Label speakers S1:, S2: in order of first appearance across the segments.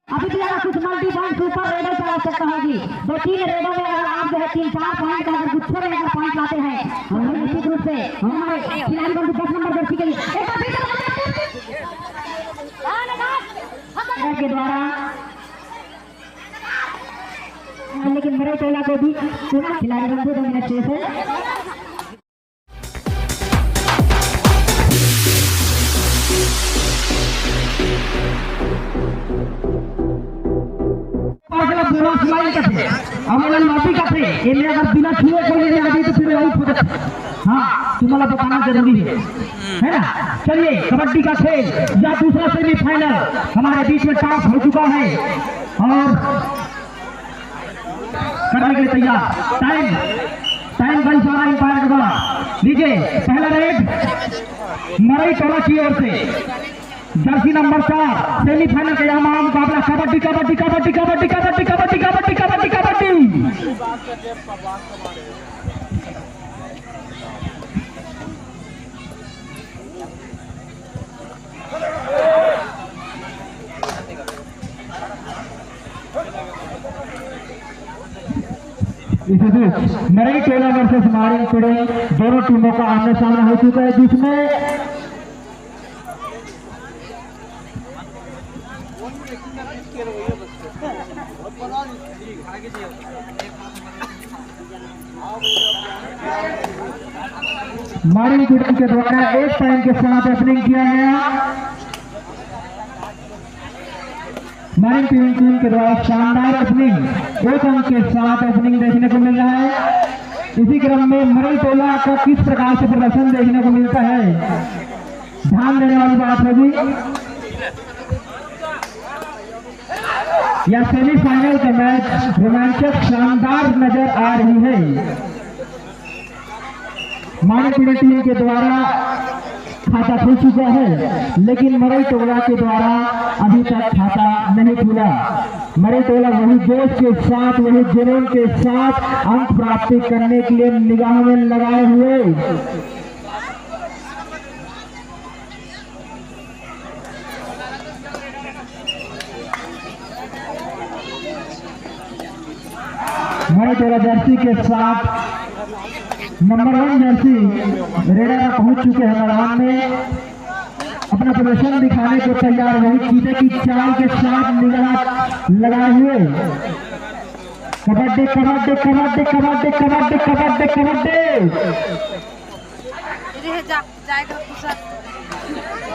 S1: अभी भी अगर कुछ मल्टी पॉइंट सुपर रेडर पर आवश्यकता होगी। 2-3 रेडर में अगर आप जो है 3-4 पॉइंट का अगर गुच्छे में अगर पॉइंट लाते हैं और निश्चित रूप से हमारे खिलाड़ी बंधु 10 नंबर जर्सी के लिए के द्वारा, लेकिन मेरे टोला को भी खिलाड़ी बंधु डोमिनेट है। अगर बिना छुए खोलने आ गई तो फिर आउट हो जाता। हाँ, तुम्हारा बताना जरूरी है ना। चलिए कबड्डी का खेल या दूसरा सेमीफाइनल हमारे बीच में टॉस हो चुका है और करने के लिए तैयार। टाइम का इशारा अंपायर के द्वारा लीजिए। पहला रेड मरई टोला की ओर से जर्सी नंबर 4 सेमीफाइनल का यहाँ मुकाबला कबड्डी कबड्डी कबड्डी कबड्डी कबड्डी कबड्डी कबड्डी कबड्डी कबड्डी। मरई टोला वर्सेस मारिंग टुडे दोनों टीमों का आमने सामने हो चुका है, जिसमें मारिंग टुडे के द्वारा एक टाइम के साथ ओपनिंग किया गया। मारिंग टीम के द्वारा शानदार ओपनिंग एक अंक के साथ ओपनिंग देखने को मिल रहा है। इसी क्रम में मरई टोला का किस प्रकार से प्रदर्शन देखने को मिलता है, ध्यान देने वाली बात होगी। यह सेमीफाइनल का मैच रोमांचक शानदार नजर आ रही है। मारिंग टीम के द्वारा खाता खुल चुका है, लेकिन मरई टोला के द्वारा अभी तक खाता नहीं खुला। मरई टोला वही जोश के साथ, वही जुनून के साथ अंक प्राप्ति करने के लिए निगाह में लगाए हुए मरई टोला जर्सी के साथ नंबर 1 जर्सी रेडर पहुंच चुके हैं मैदान में। अपना प्रदर्शन दिखाने को तैयार, वही चीते की चाल के साथ निगाह लगाए हुए। कबड्डी कबड्डी कबड्डी कबड्डी कबड्डी कबड्डी कबड्डी।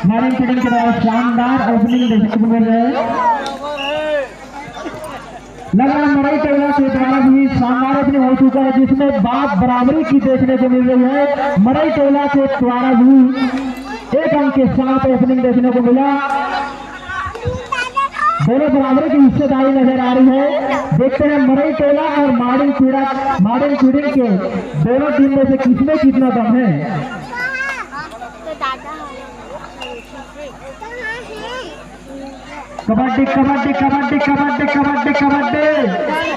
S1: मारिंग टीम के द्वारा शानदार ओपनिंग देखने को मिल रहे हैं। लग रहा मरई टोला के द्वारा भी शानदार ओपनिंग हो चुका है, जिसमें बात बराबरी की देखने को मिल रही है। मरई टोला के द्वारा भी एक अंक के साथ ओपनिंग देखने को मिला। दोनों बराबरी की हिस्सेदारी नजर आ रही है। देखते हैं मरई टोला और मारिंग टीम के दोनों टीम में से किसमें कितना दम है। कबड्डी कबड्डी कबड्डी कबड्डी कबड्डी कबड्डी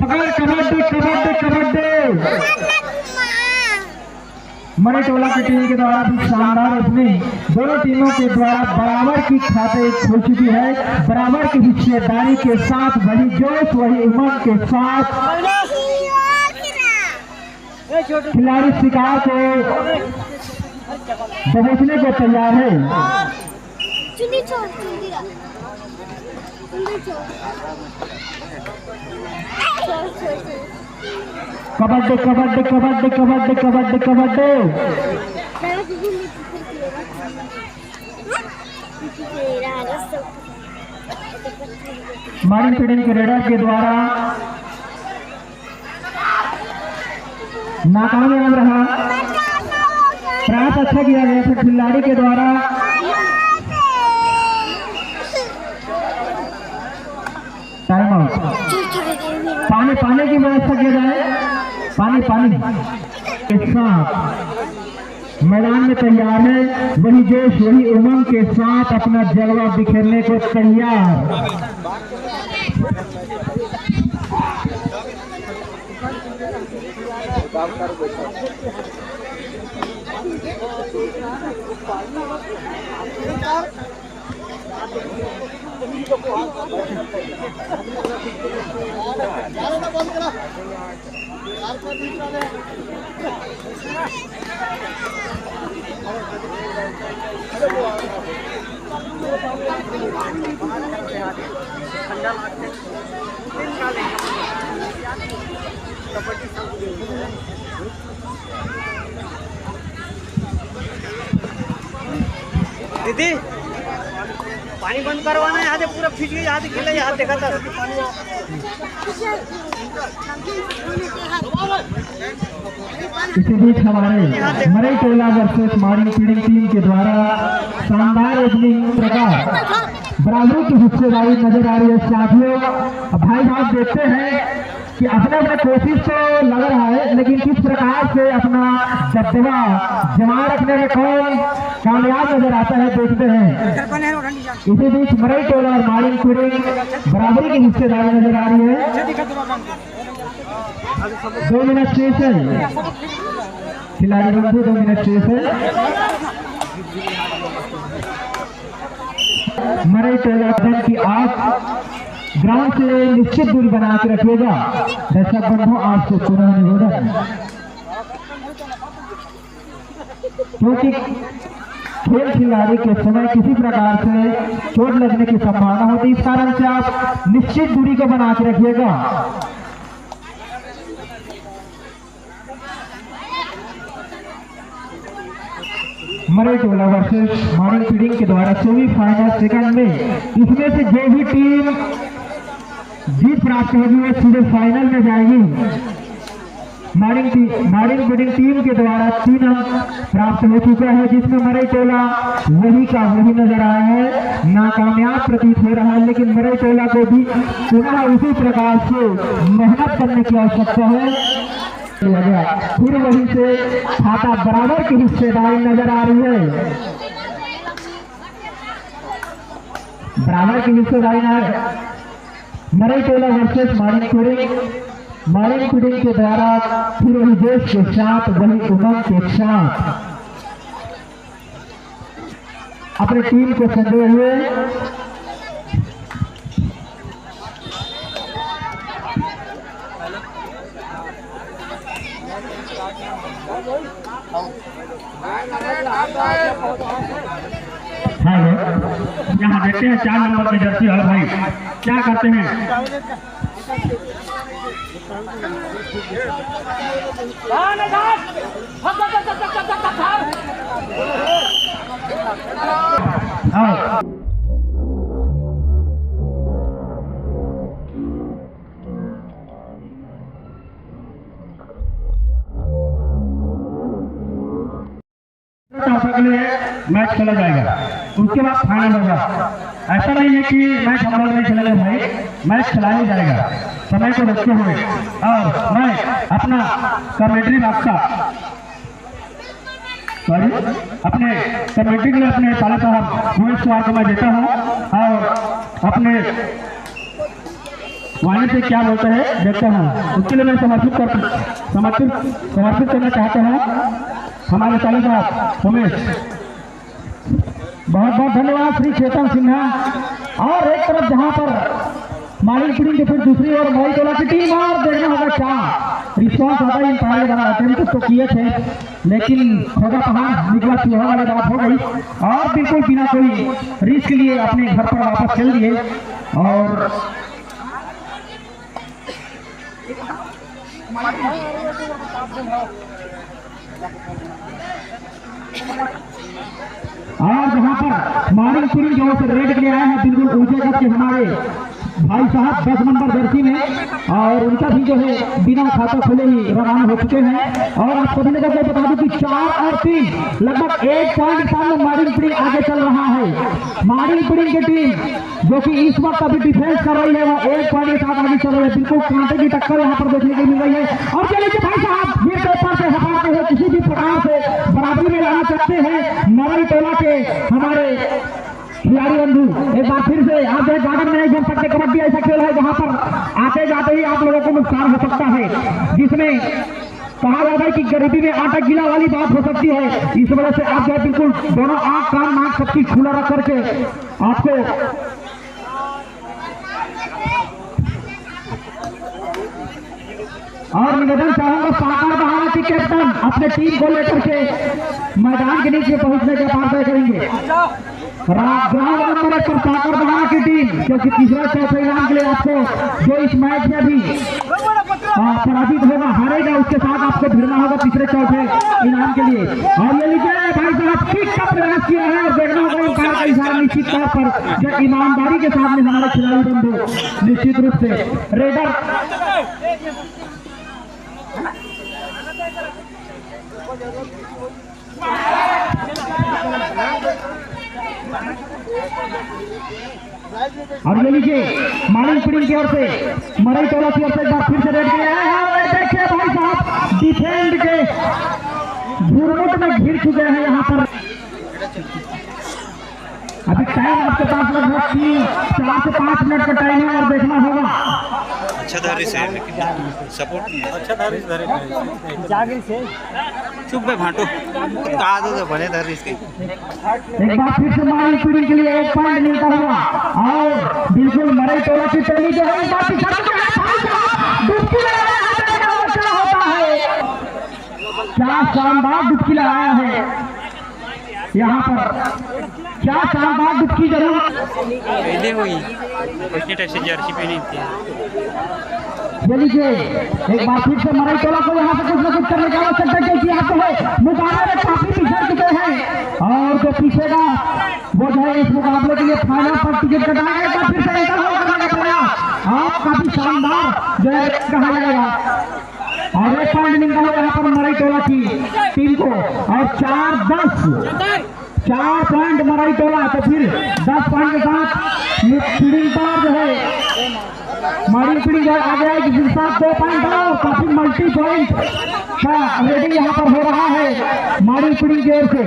S1: पकड़ कबड्डी कबड्डी कबड्डी। मरई टोला की टीम के द्वारा भी शानदार ओपनिंग, दोनों टीमों के द्वारा बराबर की खाते खुल चुकी है। बराबर की हिस्सेदारी के साथ, वही जोश वही उमंग के साथ खिलाड़ी शिकार को दबोचने को तैयार है। कबड्डी कबड्डी कबड्डी कबड्डी कबड्डी कबड्डी। मारिंग टीम के रेडर के द्वारा नाकामयाब रहा। प्रयास अच्छा किया गया था खिलाड़ी के द्वारा। Time out. पानी की व्यवस्था किया जाए। पानी के साथ मैदान में तैयार है, वही जोश वही उमंग के साथ अपना जलवा बिखेरने को तैयार।
S2: दीदी पानी बंद करवाना है, यहाँ से पूरा खींच के यहाँ से खेले, यहाँ देखा था।
S1: इसी बीच हमारे मरई टोला वर्सेस मारिंग फीडिंग टीम के द्वारा शानदार ओपनिंग प्रकार बराबरी की हिस्सेदारी नजर आ रही है। साथियों, भाई साहब देखते हैं कि अपने अपने कोशिश तो लग रहा है, लेकिन किस प्रकार से अपना दबदबा जमा रखने में कौन कामयाब नजर आता है देखते हैं। इसी बीच मरई टोला और मारिंग फीडिंग बराबरी की हिस्सेदारी नजर आ रही है। 2 मिनट शेष है, खिलाड़ी बंधु 2 मिनट शेष है। मरई टोला की आप ग्राउंड से निश्चित दूरी बना के रखिएगा। दर्शक बंधु आपसे पुनः निवेदन, क्योंकि खेल खिलाड़ी के समय किसी प्रकार से चोट लगने की संभावना होती है, इस कारण से आप निश्चित दूरी को बना के रखिएगा। मरई टोला वर्सेस मारिंग फीडिंग के द्वारा सेमीफाइनल सेकंड में इसमें से जो भी टीम जीत प्राप्त होगी वो सीधे फाइनल में जाएगी। मारिंग फीडिंग टीम के द्वारा 3 अंक प्राप्त हो चुका है, जिसमें मरई टोला वही का वही नजर आया है, नाकामयाब प्रतीत हो रहा है। लेकिन मरई टोला को भी पुनः उसी प्रकार से मेहनत करने की आवश्यकता है। फिर वहीं से खाता बराबर की हिस्सेदारी नजर आ रही है। बराबर की हिस्सेदारी मरई टोला वर्सेस मारिंग फीडिंग के द्वारा फिर वही देश के साथ वही उमंग के साथ अपनी टीम को संजोए हुए हेलो, यहाँ देखते हैं 4 नंबर की जर्सी वाला भाई क्या करते हैं। के लिए मैच खेला जाएगा, उसके बाद फाइनल होगा। ऐसा नहीं है कि मैच हम लोग नहीं खेलेंगे भाई, मैच खिलाया जाएगा समय को देखते हुए। और मैं अपना कमेंट्री बॉक्स अपने कमेंट्री के लिए अपने साले साहब भुवनेश कुमार को मैं देता हूँ, और अपने वाणी से क्या बोलते हैं देखता हूँ। उसके लिए मैं समर्पित करना चाहता हूँ हमारे साले साहब उमेश। बहुत बहुत धन्यवाद श्री चेतन सिन्हा। और एक तरफ जहां पर मारिंग फीडिंग के फिर दूसरी ओर मरई टोला की टीम, और देखना होगा क्या रिस्पॉन्स होता है। इन पहाड़ी वाला अटेम्प्ट तो किए थे, लेकिन होगा पहाड़ निकला चूहा वाली बात हो गई, और बिल्कुल बिना कोई रिस्क लिए अपने घर पर वापस चल दिए। और जहां पर मारिंग फीडिंग जो से रेड के लिए आए हैं बिल्कुल ऊंचे कद के हमारे भाई साहब 10 नंबर जर्सी में, और उनका भी जो है बिना खाता खोले ही रवाना हो चुके हैं। और आप सभी को बता दूं कि 4 और 3 लगभग 1 पॉइंट सामने मारिंग फीडिंग आगे चल रहा है। मारिंग फीडिंग की टीम जो कि इस वक्त अभी डिफेंस कर रही है, वो 1 पॉइंट के साथ आगे चल रही है। बिल्कुल कांटे की टक्कर यहाँ पर देखने को मिल रही है। और चलिए भाई साहब ये पेपर से हटाते हुए किसी भी प्रकार से बराबरी में लाना चाहते हैं मरई टोला के हमारे खिलाड़ी बंधु। एक बार फिर से आप जो गार्डन में नहीं घूम सकते, कबड्डी ऐसा खेल है जहां पर आते जाते ही आप लोगों को नुकसान हो सकता है, जिसमें कहा जाता है कि गरीबी में आटा गीला वाली बात हो सकती है। इस वजह से आप जो बिल्कुल दोनों आंख कान नाक सब चीज खुला रख करके आपको और निवेदन चाहूंगा सागर बहाना की कैप्टन अपने टीम को लेकर के मैदान के नीचे पहुंचने के बाद तय करेंगे। ग्राउंड नंबर 1 पर सागर बहाना की टीम, क्योंकि तीसरा चौथे इनाम के लिए आपको जो इस मैच में भी पराजित होगा, हारेगा, उसके साथ आपको भिड़ना होगा तीसरे चौथे इनाम के लिए। और ये लीजिए भाई साहब किक का प्रयास किया है और देखना होगा इनकार का इशारा निश्चित तौर पर जो ईमानदारी के सामने हमारे खिलाड़ी बंधु निश्चित रूप से रेडर और ये लीजिए मारिंग पिडिंग की ओर से मरई टोला की ओर से एक बार फिर से रेड किया है। देखिए भाई साहब डिफेंड के झुरमुट में घिर चुके हैं यहाँ पर। अभी टाइम आपके पास लगभग 4 से 5 मिनट का टाइम है और देखना होगा।
S3: अच्छा धारी से लेकिन सपोर्ट नहीं है।
S2: अच्छा धारी जागिर से
S3: चुप बे भाटो कहा दो बने धारी इसके।
S1: एक बार फिर से मारिंग पिडिंग के लिए 1 पॉइंट मिलता हुआ और बिल्कुल मरई टोला की टोली जो है डुबकी लगाया होता है। क्या शानदार डुबकी लगाया है यहाँ पर, क्या शानदार डुबकी जरूर
S3: पहले हुई उसने टैक्सी जर्सी पहनी थी।
S1: ये लीजिए एक बार फिर से मरई टोला को यहाँ से कुछ न कुछ करने की आवश्यकता है, क्योंकि यहाँ पे मुकाबले में काफी पिछड़ चुके हैं और जो पीछेगा वो जो है इस मुकाबले के लिए फाइनल पर टिकट कटाएगा। एक बार फिर से करने का प्रयास आप काफी शानदार जो है कहा जाएगा और 1 पॉइंट मिलता है यहाँ पर मरई टोला की टीम को और 4 पॉइंट मरई टोला, तो फिर 10 पॉइंट के साथ पिडिंग पर जो है मारिंग पिडिंग आगे आएगी जिसके साथ 2 पॉइंट और काफी मल्टी पॉइंट का रेडिंग यहाँ पर हो रहा है मारिंग पिडिंग की ओर से।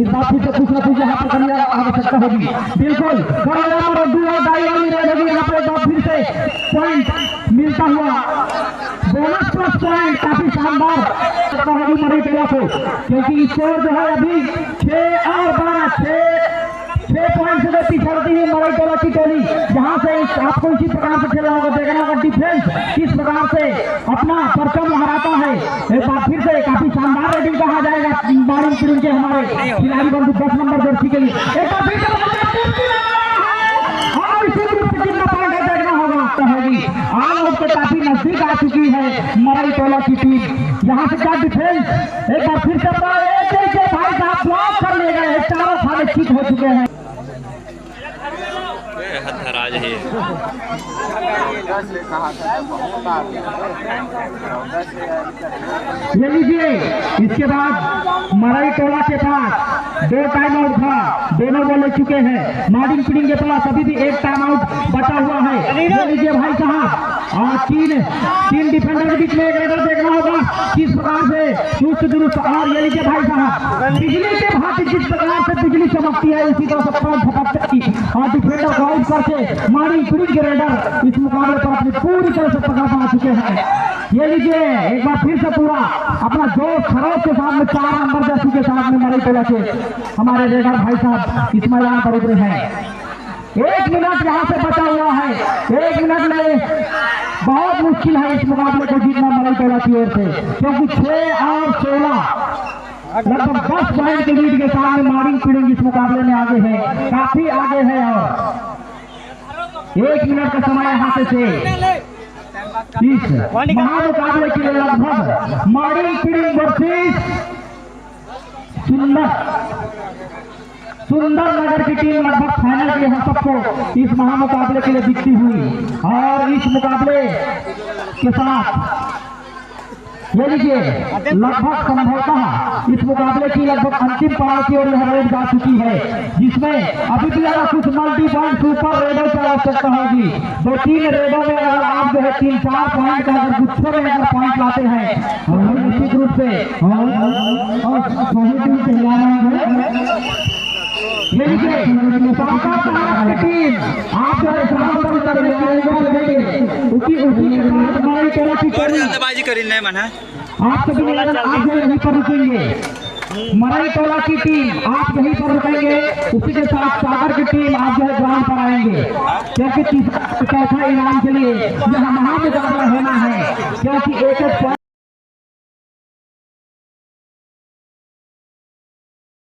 S1: इस बात फिर से कुछ न कुछ यहाँ पर करने की आवश्यकता होगी। बिल्कुल नंबर 2 और डाई वाली रेड होगी यहाँ पर एक बार फिर से पॉइंट मिलता हुआ बोनस प्लस पॉइंट काफी शानदार होगी मरई टोला को, क्योंकि स्कोर जो है अभी 6 और 6 पॉइंट से पिछड़ती है मरई टोला की टोली, जहां से आपको इसी प्रकार से खेलना होगा, देखना होगा डिफेंस किस प्रकार से अपना परचम लहराता है। एक बार फिर से काफी शानदार रेडिंग कहा जाएगा मारिंग पिडिंग के हमारे खिलाड़ी बंधु 10 नंबर जर्सी के लिए। एक बार फिर कितना पॉइंट है देखना होगा होगी। आल आउट के काफी नजदीक आ चुकी है मरई टोला की टीम, यहाँ से क्या डिफेंस एक बार फिर से भाई साहब ब्लॉक कर ले गए, चारों खाने ठीक हो चुके हैं।
S3: राज है
S1: ये लीजिए इसके बाद मरई टोला के पास 2 टाइम आउट था, दोनों बॉल ले चुके हैं। मारिंग पिडिंग के पास अभी भी 1 टाइम आउट बचा हुआ है। ये लीजिए भाई साहब और 3 डिफेंडर के बीच में एक रेडर देखना होगा किस प्रकार से चुस्त दुरुस्त। और ये लीजिए भाई साहब बिजली के भांति जिस प्रकार से बिजली चमकती है उसी तरह से झपकती और डिफेंडर को आउट करके मारिंग पिडिंग के रेडर इस मुकाबले पर अपनी पूरी तरह से पकड़ पा चुके हैं। ये लीजिए एक बार फिर से पूरा अपना जोश खरोश के साथ में 4 नंबर जर्सी के साथ में मरई टोला के हमारे रेडर भाई साहब इस मैदान पर उतरे हैं। 1 मिनट यहाँ से बचा हुआ है, 1 मिनट में बहुत मुश्किल है इस मुकाबले को जीतना मरई टोला की ओर से, क्योंकि 6 और 16 लगभग 10 पॉइंट के लीड के साथ में मारिंग पिडिंग इस मुकाबले में आगे है, काफी आगे है। और 1 मिनट का समय यहाँ से इस महामुकाबले के लिए लगभग मारिंग पिडिंग वर्सेस सुंदर नगर की टीम लगभग फाइनल के हम सबको इस महामुकाबले के लिए दिखती हुई और इस मुकाबले के साथ ये लीजिए लगभग संभवतः इस मुकाबले की लगभग अंतिम पड़ाव की ओर यह रेड जा चुकी है, जिसमें अभी भी अगर कुछ मल्टी पॉइंट सुपर रेडर की आवश्यकता होगी। 2-3 रेडर में अगर आप जो है 3-4 पॉइंट का अगर गुच्छे में अगर पॉइंट लाते हैं और निश्चित रूप से ये लीजिए टीम आप जो है
S3: बाजी करी नहीं मना
S1: आप सभी आप जो यहीं पर रुकेंगे। मरई टोला की टीम आप यहीं पर रुकेंगे, उसी के साथ सागर की टीम आप जो है ग्राउंड पर आएंगे, क्योंकि तीसरा चौथा इनाम के लिए यहाँ महामुकाबला होना है, क्योंकि एक